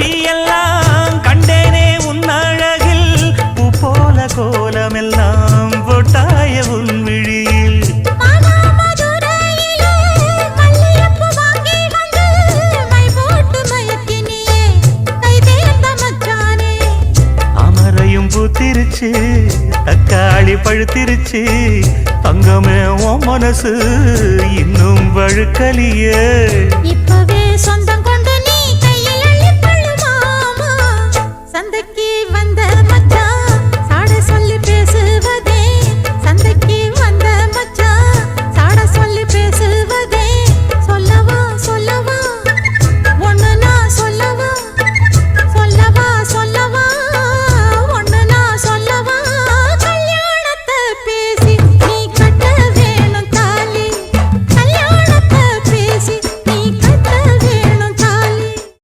காட்சி எல்லாம் கண்டேனே உன் அழகில் பூ போல கோலமெல்லாம் போட்டாய உன் விழியில் அமரையும் பூத்திருச்சு தக்காளி பழுத்திருச்சு தங்கமே உன் மனசு இன்னும் வழுக்கலியே இப்பவே சொந்தம்